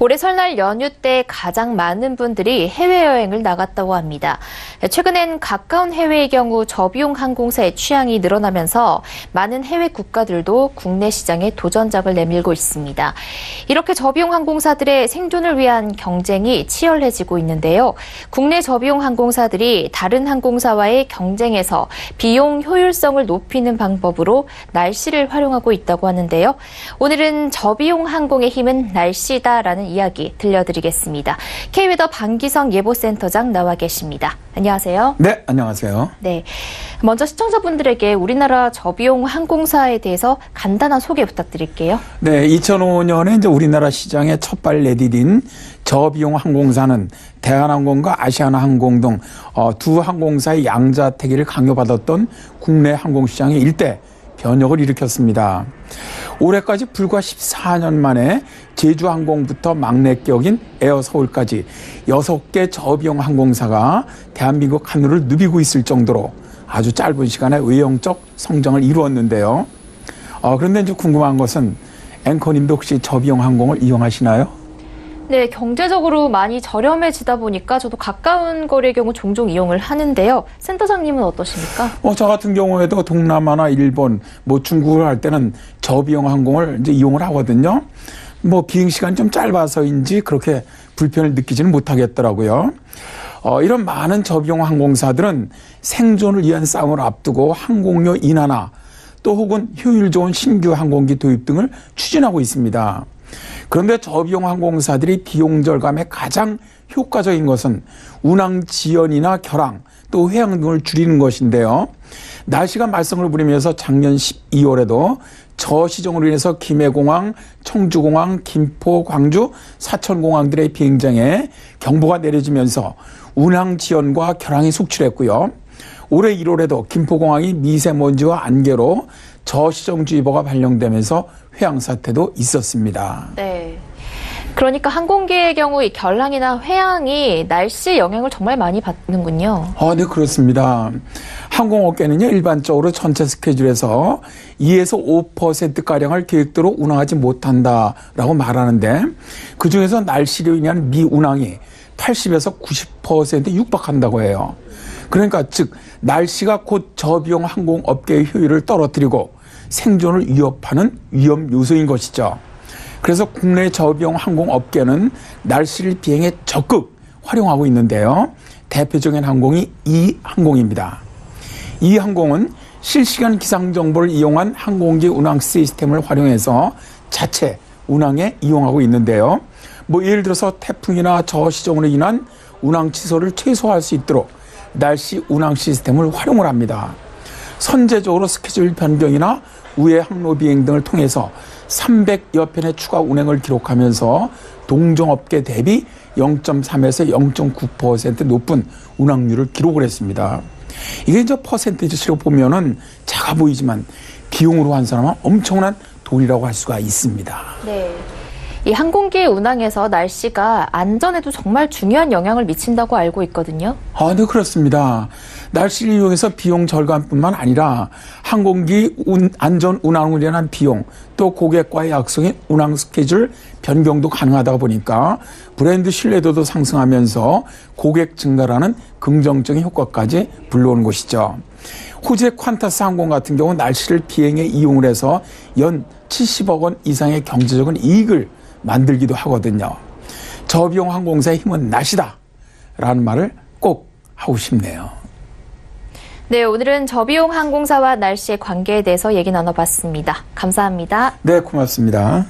올해 설날 연휴 때 가장 많은 분들이 해외여행을 나갔다고 합니다. 최근엔 가까운 해외의 경우 저비용 항공사의 취향이 늘어나면서 많은 해외 국가들도 국내 시장에 도전장을 내밀고 있습니다. 이렇게 저비용 항공사들의 생존을 위한 경쟁이 치열해지고 있는데요. 국내 저비용 항공사들이 다른 항공사와의 경쟁에서 비용 효율성을 높이는 방법으로 날씨를 활용하고 있다고 하는데요. 오늘은 저비용 항공의 힘은 날씨다라는 이야기 들려드리겠습니다. K웨더 방기성 예보센터장 나와 계십니다. 안녕하세요. 네, 안녕하세요. 네, 먼저 시청자분들에게 우리나라 저비용 항공사에 대해서 간단한 소개 부탁드릴게요. 네, 2005년에 이제 우리나라 시장에 첫발 내디딘 저비용 항공사는 대한항공과 아시아나항공 등 두 항공사의 양자택일을 강요받았던 국내 항공시장의 일대 변혁을 일으켰습니다. 올해까지 불과 14년 만에 제주항공부터 막내 격인 에어서울까지 6개 저비용 항공사가 대한민국 하늘을 누비고 있을 정도로 아주 짧은 시간에 외형적 성장을 이루었는데요. 그런데 이제 궁금한 것은 앵커님도 혹시 저비용 항공을 이용하시나요? 네, 경제적으로 많이 저렴해지다 보니까 저도 가까운 거리의 경우 종종 이용을 하는데요. 센터장님은 어떠십니까? 저 같은 경우에도 동남아나 일본, 중국을 할 때는 저비용 항공을 이제 이용을 하거든요. 비행 시간이 좀 짧아서인지 그렇게 불편을 느끼지는 못하겠더라고요. 이런 많은 저비용 항공사들은 생존을 위한 싸움을 앞두고 항공료 인하나 또 혹은 효율 좋은 신규 항공기 도입 등을 추진하고 있습니다. 그런데 저비용 항공사들이 비용 절감에 가장 효과적인 것은 운항 지연이나 결항 또 회항 등을 줄이는 것인데요. 날씨가 말썽을 부리면서 작년 12월에도 저시정으로 인해서 김해공항, 청주공항, 김포, 광주, 사천공항들의 비행장에 경보가 내려지면서 운항 지연과 결항이 속출했고요. 올해 1월에도 김포공항이 미세먼지와 안개로 저시정주의보가 발령되면서 회항 사태도 있었습니다. 네. 그러니까 항공기의 경우 이 결항이나 회항이 날씨 영향을 정말 많이 받는군요. 네, 그렇습니다. 항공업계는요, 일반적으로 전체 스케줄에서 2에서 5%가량을 계획대로 운항하지 못한다라고 말하는데 그중에서 날씨로 인한 미운항이 80에서 90% 육박한다고 해요. 그러니까 즉 날씨가 곧 저비용 항공업계의 효율을 떨어뜨리고 생존을 위협하는 위험 요소인 것이죠. 그래서 국내 저비용 항공업계는 날씨를 비행에 적극 활용하고 있는데요. 대표적인 항공이 이항공입니다. 이항공은 실시간 기상 정보를 이용한 항공기 운항 시스템을 활용해서 자체 운항에 이용하고 있는데요. 예를 들어서 태풍이나 저시정으로 인한 운항 취소를 최소화할 수 있도록 날씨 운항 시스템을 활용을 합니다. 선제적으로 스케줄 변경이나 우회 항로 비행 등을 통해서 300여 편의 추가 운행을 기록하면서 동종업계 대비 0.3에서 0.9% 높은 운항률을 기록을 했습니다. 이게 이제 퍼센테이지로 보면은 작아 보이지만 비용으로 환산하면 엄청난 돈이라고 할 수가 있습니다. 네. 이 항공기 운항에서 날씨가 안전에도 정말 중요한 영향을 미친다고 알고 있거든요. 네, 그렇습니다. 날씨를 이용해서 비용 절감뿐만 아니라 항공기 안전 운항을 위한 비용, 또 고객과의 약속인 운항 스케줄 변경도 가능하다 보니까 브랜드 신뢰도도 상승하면서 고객 증가라는 긍정적인 효과까지 불러오는 것이죠. 호주의 퀀타스 항공 같은 경우 날씨를 비행에 이용을 해서 연 70억 원 이상의 경제적인 이익을 만들기도 하거든요. 저비용 항공사의 힘은 날씨다 라는 말을 꼭 하고 싶네요. 네, 오늘은 저비용 항공사와 날씨의 관계에 대해서 얘기 나눠봤습니다. 감사합니다. 네, 고맙습니다.